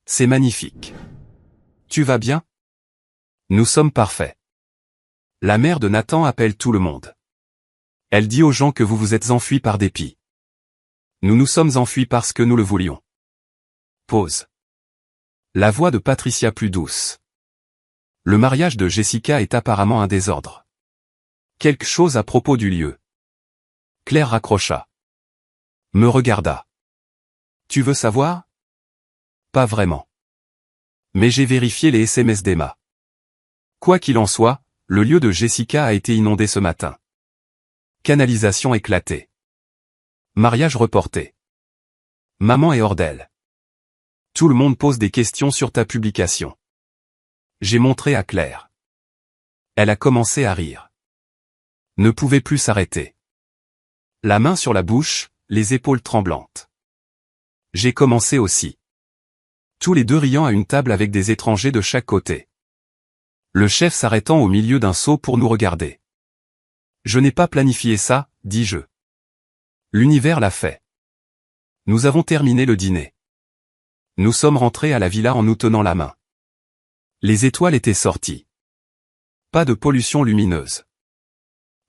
C'est magnifique. Tu vas bien? Nous sommes parfaits. La mère de Nathan appelle tout le monde. Elle dit aux gens que vous vous êtes enfuis par dépit. Nous nous sommes enfuis parce que nous le voulions. Pause. La voix de Patricia plus douce. Le mariage de Jessica est apparemment un désordre. Quelque chose à propos du lieu. Claire raccrocha. Me regarda. Tu veux savoir? Pas vraiment. Mais j'ai vérifié les SMS d'Emma. Quoi qu'il en soit, le lieu de Jessica a été inondé ce matin. Canalisation éclatée. Mariage reporté. Maman est hors d'elle. Tout le monde pose des questions sur ta publication. J'ai montré à Claire. Elle a commencé à rire. Ne pouvait plus s'arrêter. La main sur la bouche, les épaules tremblantes. J'ai commencé aussi. Tous les deux riant à une table avec des étrangers de chaque côté. Le chef s'arrêtant au milieu d'un seau pour nous regarder. Je n'ai pas planifié ça, dis-je. L'univers l'a fait. Nous avons terminé le dîner. Nous sommes rentrés à la villa en nous tenant la main. Les étoiles étaient sorties. Pas de pollution lumineuse.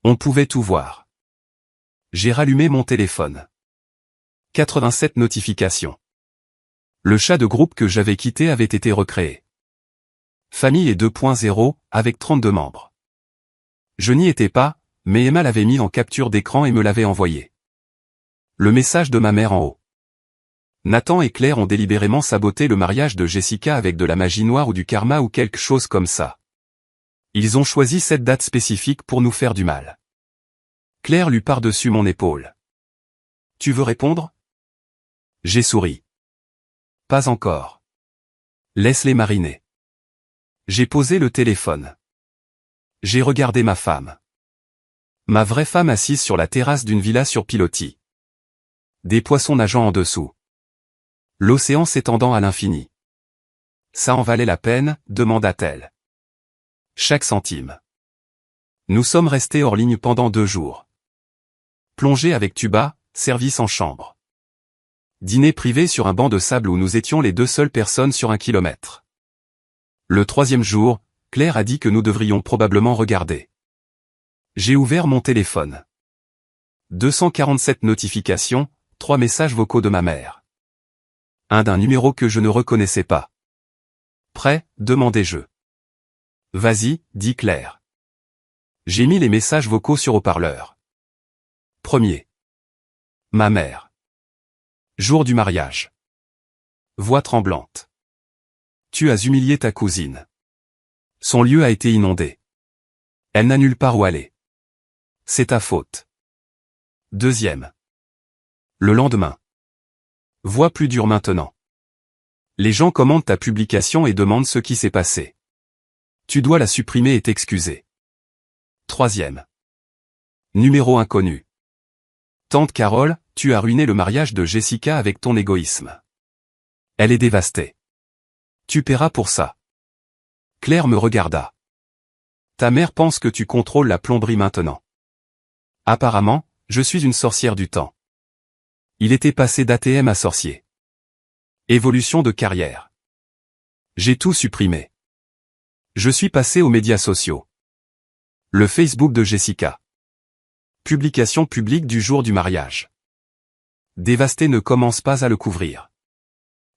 On pouvait tout voir. J'ai rallumé mon téléphone. 87 notifications. Le chat de groupe que j'avais quitté avait été recréé. Famille et 2.0, avec 32 membres. Je n'y étais pas, mais Emma l'avait mis en capture d'écran et me l'avait envoyé. Le message de ma mère en haut. Nathan et Claire ont délibérément saboté le mariage de Jessica avec de la magie noire ou du karma ou quelque chose comme ça. Ils ont choisi cette date spécifique pour nous faire du mal. Claire lut par-dessus mon épaule. Tu veux répondre? J'ai souri. Pas encore. Laisse-les mariner. J'ai posé le téléphone. J'ai regardé ma femme. Ma vraie femme assise sur la terrasse d'une villa sur pilotis. Des poissons nageant en dessous. L'océan s'étendant à l'infini. Ça en valait la peine, demanda-t-elle. Chaque centime. Nous sommes restés hors ligne pendant 2 jours. Plongée avec tuba, service en chambre. Dîner privé sur un banc de sable où nous étions les 2 seules personnes sur 1 kilomètre. Le 3e jour, Claire a dit que nous devrions probablement regarder. J'ai ouvert mon téléphone. 247 notifications, 3 messages vocaux de ma mère. Un d'un numéro que je ne reconnaissais pas. Prêt, demandai-je. Vas-y, dit Claire. J'ai mis les messages vocaux sur haut-parleur. Premier. Ma mère. Jour du mariage. Voix tremblante. Tu as humilié ta cousine. Son lieu a été inondé. Elle n'a nulle part où aller. C'est ta faute. Deuxième. Le lendemain. Voix plus dure maintenant. Les gens commentent ta publication et demandent ce qui s'est passé. Tu dois la supprimer et t'excuser. Troisième. Numéro inconnu. Tante Carole, tu as ruiné le mariage de Jessica avec ton égoïsme. Elle est dévastée. Tu paieras pour ça. Claire me regarda. Ta mère pense que tu contrôles la plomberie maintenant. Apparemment, je suis une sorcière du temps. Il était passé d'ATM à sorcier. Évolution de carrière. J'ai tout supprimé. Je suis passé aux médias sociaux. Le Facebook de Jessica. Publication publique du jour du mariage. Dévasté ne commence pas à le couvrir.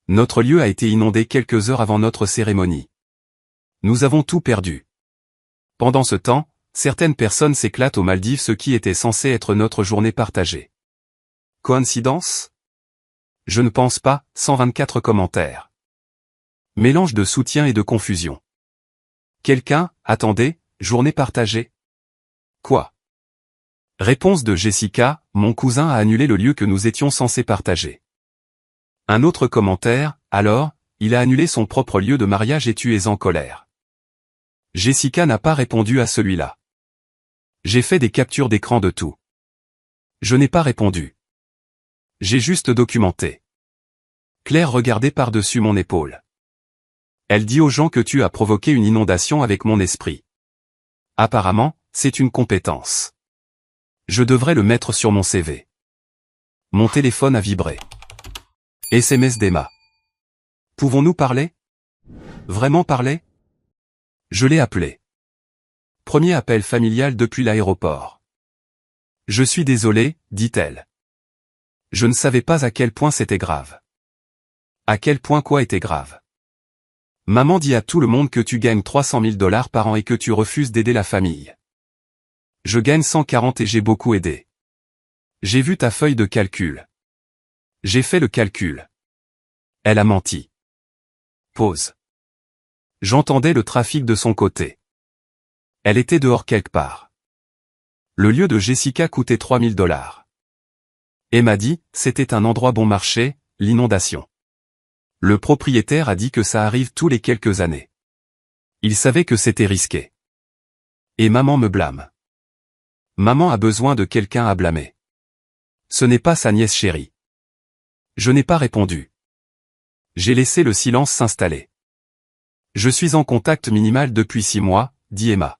Notre lieu a été inondé quelques heures avant notre cérémonie. Nous avons tout perdu. Pendant ce temps, certaines personnes s'éclatent aux Maldives, ce qui était censé être notre journée partagée. Coïncidence? Je ne pense pas, 124 commentaires. Mélange de soutien et de confusion. Quelqu'un, attendez, journée partagée? Quoi? Réponse de Jessica, mon cousin a annulé le lieu que nous étions censés partager. Un autre commentaire, alors, il a annulé son propre lieu de mariage et tu es en colère. Jessica n'a pas répondu à celui-là. J'ai fait des captures d'écran de tout. Je n'ai pas répondu. J'ai juste documenté. Claire regardait par-dessus mon épaule. Elle dit aux gens que tu as provoqué une inondation avec mon esprit. Apparemment, c'est une compétence. Je devrais le mettre sur mon CV. Mon téléphone a vibré. SMS d'Emma. Pouvons-nous parler? Vraiment parler? Je l'ai appelé. Premier appel familial depuis l'aéroport. Je suis désolé, dit-elle. Je ne savais pas à quel point c'était grave. À quel point quoi était grave? Maman dit à tout le monde que tu gagnes 300 000 $ par an et que tu refuses d'aider la famille. Je gagne 140 et j'ai beaucoup aidé. J'ai vu ta feuille de calcul. J'ai fait le calcul. Elle a menti. Pause. J'entendais le trafic de son côté. Elle était dehors quelque part. Le lieu de Jessica coûtait 3 000 $. Emma dit, c'était un endroit bon marché, l'inondation. Le propriétaire a dit que ça arrive tous les quelques années. Il savait que c'était risqué. Et maman me blâme. Maman a besoin de quelqu'un à blâmer. Ce n'est pas sa nièce chérie. Je n'ai pas répondu. J'ai laissé le silence s'installer. Je suis en contact minimal depuis 6 mois, dit Emma.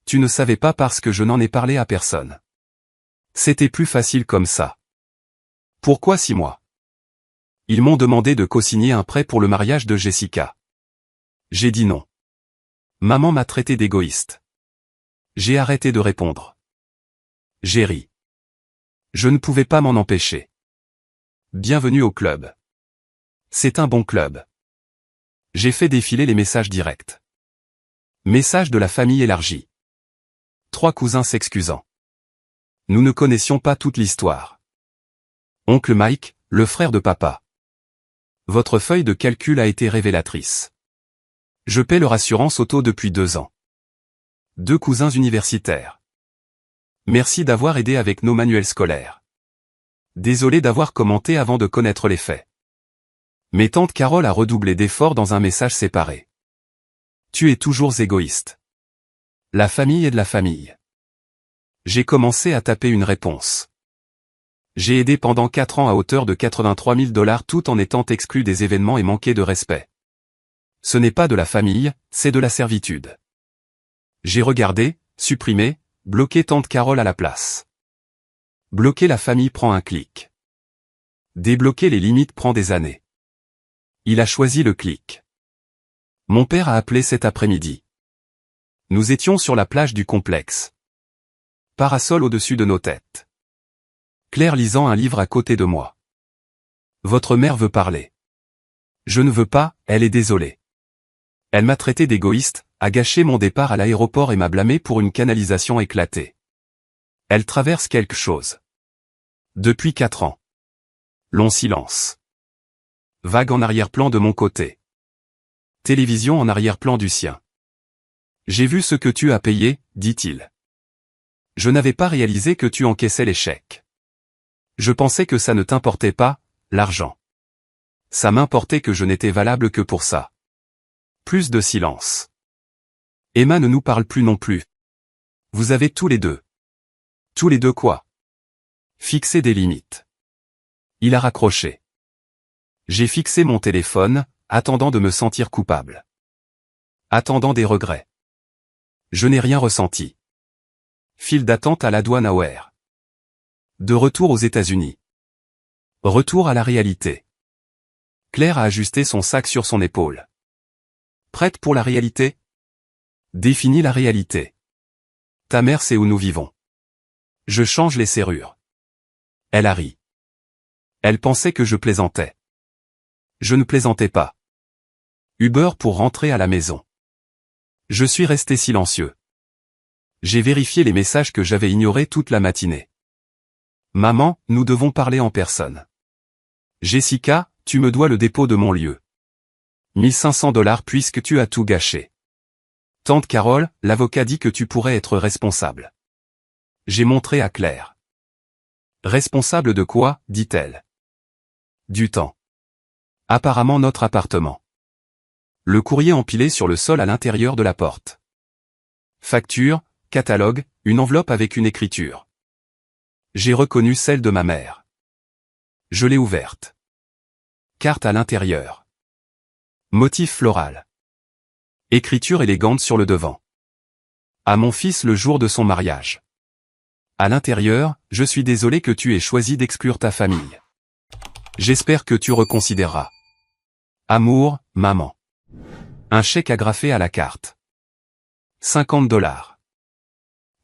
Tu ne savais pas parce que je n'en ai parlé à personne. C'était plus facile comme ça. Pourquoi 6 mois? Ils m'ont demandé de co-signer un prêt pour le mariage de Jessica. J'ai dit non. Maman m'a traité d'égoïste. J'ai arrêté de répondre. J'ai ri. Je ne pouvais pas m'en empêcher. Bienvenue au club. C'est un bon club. J'ai fait défiler les messages directs. Message de la famille élargie. 3 cousins s'excusant. Nous ne connaissions pas toute l'histoire. Oncle Mike, le frère de papa. Votre feuille de calcul a été révélatrice. Je paie leur assurance auto depuis 2 ans. 2 cousins universitaires. Merci d'avoir aidé avec nos manuels scolaires. Désolé d'avoir commenté avant de connaître les faits. Mais tante Carole a redoublé d'efforts dans un message séparé. Tu es toujours égoïste. La famille est de la famille. J'ai commencé à taper une réponse. J'ai aidé pendant 4 ans à hauteur de 83 000 $ tout en étant exclu des événements et manqué de respect. Ce n'est pas de la famille, c'est de la servitude. J'ai regardé, supprimé, bloqué tante Carole à la place. Bloquer la famille prend un clic. Débloquer les limites prend des années. Il a choisi le clic. Mon père a appelé cet après-midi. Nous étions sur la plage du complexe. Parasol au-dessus de nos têtes. Claire lisant un livre à côté de moi. Votre mère veut parler. Je ne veux pas, elle est désolée. Elle m'a traité d'égoïste, a gâché mon départ à l'aéroport et m'a blâmé pour une canalisation éclatée. Elle traverse quelque chose. Depuis 4 ans. Long silence. Vague en arrière-plan de mon côté. Télévision en arrière-plan du sien. J'ai vu ce que tu as payé, dit-il. Je n'avais pas réalisé que tu encaissais les chèques. Je pensais que ça ne t'importait pas, l'argent. Ça m'importait que je n'étais valable que pour ça. Plus de silence. Emma ne nous parle plus non plus. Vous avez tous les deux. Tous les deux quoi? Fixer des limites. Il a raccroché. J'ai fixé mon téléphone, attendant de me sentir coupable. Attendant des regrets. Je n'ai rien ressenti. File d'attente à la douane à O'Hare. De retour aux États-Unis. Retour à la réalité. Claire a ajusté son sac sur son épaule. Prête pour la réalité? Définis la réalité. Ta mère sait où nous vivons. Je change les serrures. Elle a ri. Elle pensait que je plaisantais. Je ne plaisantais pas. Uber pour rentrer à la maison. Je suis resté silencieux. J'ai vérifié les messages que j'avais ignorés toute la matinée. Maman, nous devons parler en personne. Jessica, tu me dois le dépôt de mon lieu. 1 500 $ puisque tu as tout gâché. Tante Carole, l'avocat dit que tu pourrais être responsable. J'ai montré à Claire. Responsable de quoi, dit-elle. Du temps. Apparemment notre appartement. Le courrier empilé sur le sol à l'intérieur de la porte. Facture, catalogue, une enveloppe avec une écriture. J'ai reconnu celle de ma mère. Je l'ai ouverte. Carte à l'intérieur. Motif floral. Écriture élégante sur le devant. À mon fils le jour de son mariage. À l'intérieur, je suis désolé que tu aies choisi d'exclure ta famille. J'espère que tu reconsidéreras. Amour, maman. Un chèque agrafé à la carte. 50 $.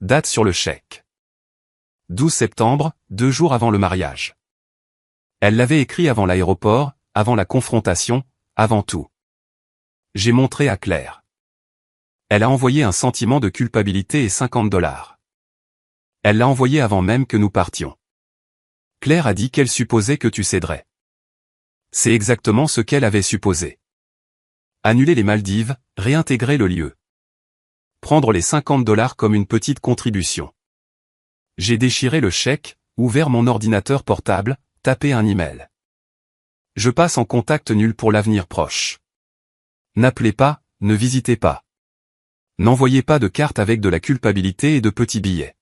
Date sur le chèque. 12 septembre, 2 jours avant le mariage. Elle l'avait écrit avant l'aéroport, avant la confrontation, avant tout. J'ai montré à Claire. Elle a envoyé un sentiment de culpabilité et 50 $. Elle l'a envoyé avant même que nous partions. Claire a dit qu'elle supposait que tu céderais. C'est exactement ce qu'elle avait supposé. Annuler les Maldives, réintégrer le lieu. Prendre les 50 $ comme une petite contribution. J'ai déchiré le chèque, ouvert mon ordinateur portable, tapé un email. Je passe en contact nul pour l'avenir proche. N'appelez pas, ne visitez pas. N'envoyez pas de cartes avec de la culpabilité et de petits billets.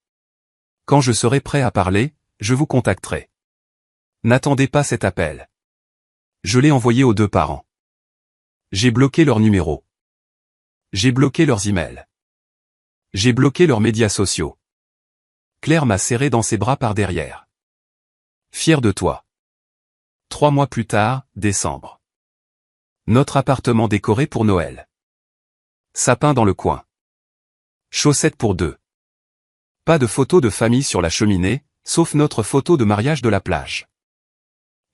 Quand je serai prêt à parler, je vous contacterai. N'attendez pas cet appel. Je l'ai envoyé aux 2 parents. J'ai bloqué leur numéro. J'ai bloqué leurs emails. J'ai bloqué leurs médias sociaux. Claire m'a serré dans ses bras par derrière. Fier de toi. 3 mois plus tard, décembre. Notre appartement décoré pour Noël. Sapin dans le coin. Chaussettes pour 2. Pas de photo de famille sur la cheminée, sauf notre photo de mariage de la plage.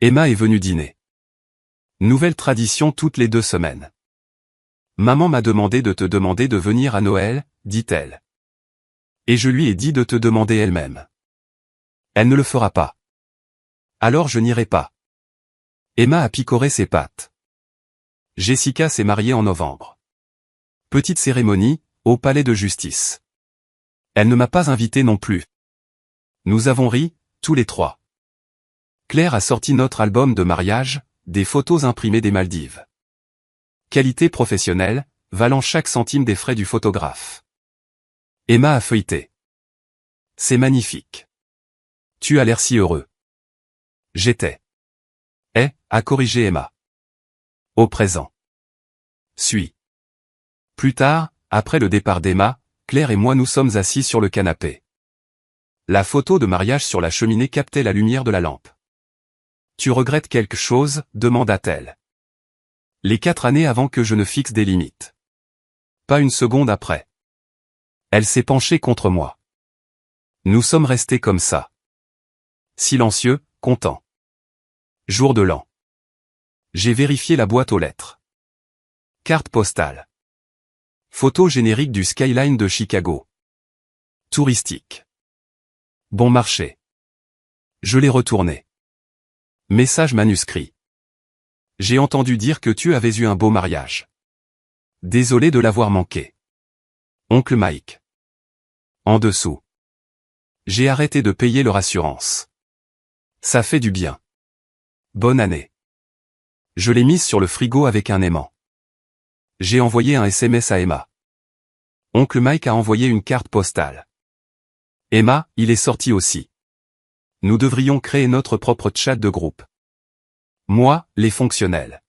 Emma est venue dîner. Nouvelle tradition toutes les 2 semaines. Maman m'a demandé de te demander de venir à Noël, dit-elle. Et je lui ai dit de te demander elle-même. Elle ne le fera pas. Alors je n'irai pas. Emma a picoré ses pattes. Jessica s'est mariée en novembre. Petite cérémonie, au palais de justice. Elle ne m'a pas invité non plus. Nous avons ri, tous les 3. Claire a sorti notre album de mariage, des photos imprimées des Maldives. Qualité professionnelle, valant chaque centime des frais du photographe. Emma a feuilleté. C'est magnifique. Tu as l'air si heureux. J'étais. A corrigé Emma. Au présent. Suis. Plus tard, après le départ d'Emma, Claire et moi nous sommes assis sur le canapé. La photo de mariage sur la cheminée captait la lumière de la lampe. Tu regrettes quelque chose, demanda-t-elle. Les 4 années avant que je ne fixe des limites. Pas une seconde après. Elle s'est penchée contre moi. Nous sommes restés comme ça. Silencieux, contents. Jour de l'an. J'ai vérifié la boîte aux lettres. Carte postale. Photo générique du skyline de Chicago. Touristique. Bon marché. Je l'ai retourné. Message manuscrit. J'ai entendu dire que tu avais eu un beau mariage. Désolé de l'avoir manqué. Oncle Mike. En dessous. J'ai arrêté de payer leur assurance. Ça fait du bien. Bonne année. Je l'ai mise sur le frigo avec un aimant. J'ai envoyé un SMS à Emma. Oncle Mike a envoyé une carte postale. Emma, il est sorti aussi. Nous devrions créer notre propre chat de groupe. Moi, les fonctionnels.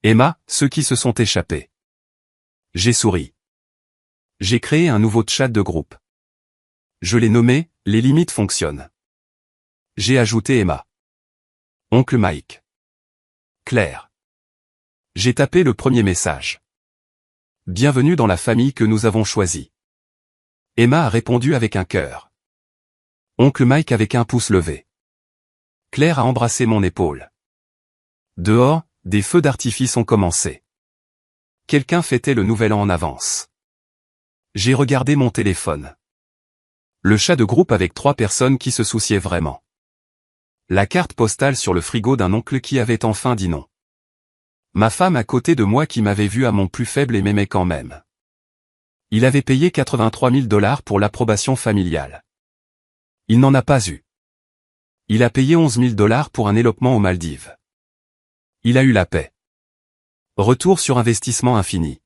Emma, ceux qui se sont échappés. J'ai souri. J'ai créé un nouveau chat de groupe. Je l'ai nommé « Les limites fonctionnent ». J'ai ajouté Emma. Oncle Mike. Claire. J'ai tapé le premier message. Bienvenue dans la famille que nous avons choisie. Emma a répondu avec un cœur. Oncle Mike avec un pouce levé. Claire a embrassé mon épaule. Dehors, des feux d'artifice ont commencé. Quelqu'un fêtait le nouvel an en avance. J'ai regardé mon téléphone. Le chat de groupe avec 3 personnes qui se souciaient vraiment. La carte postale sur le frigo d'un oncle qui avait enfin dit non. Ma femme à côté de moi qui m'avait vu à mon plus faible et m'aimait quand même. Il avait payé 83 000 $ pour l'approbation familiale. Il n'en a pas eu. Il a payé 11 000 $ pour un élopement aux Maldives. Il a eu la paix. Retour sur investissement infini.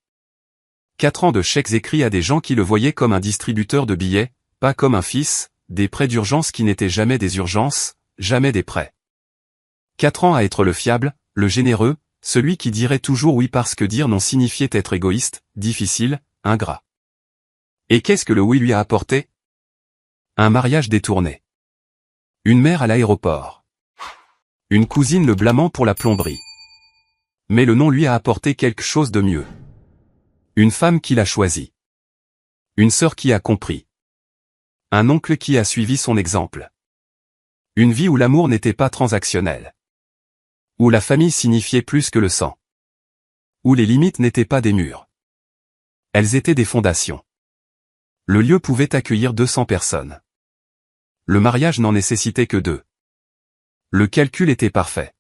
4 ans de chèques écrits à des gens qui le voyaient comme un distributeur de billets, pas comme un fils, des prêts d'urgence qui n'étaient jamais des urgences, jamais des prêts. 4 ans à être le fiable, le généreux, celui qui dirait toujours oui parce que dire non signifiait être égoïste, difficile, ingrat. Et qu'est-ce que le oui lui a apporté? Un mariage détourné. Une mère à l'aéroport. Une cousine le blâmant pour la plomberie. Mais le nom lui a apporté quelque chose de mieux. Une femme qui l'a choisi. Une sœur qui a compris. Un oncle qui a suivi son exemple. Une vie où l'amour n'était pas transactionnel. Où la famille signifiait plus que le sang. Où les limites n'étaient pas des murs. Elles étaient des fondations. Le lieu pouvait accueillir 200 personnes. Le mariage n'en nécessitait que 2. Le calcul était parfait.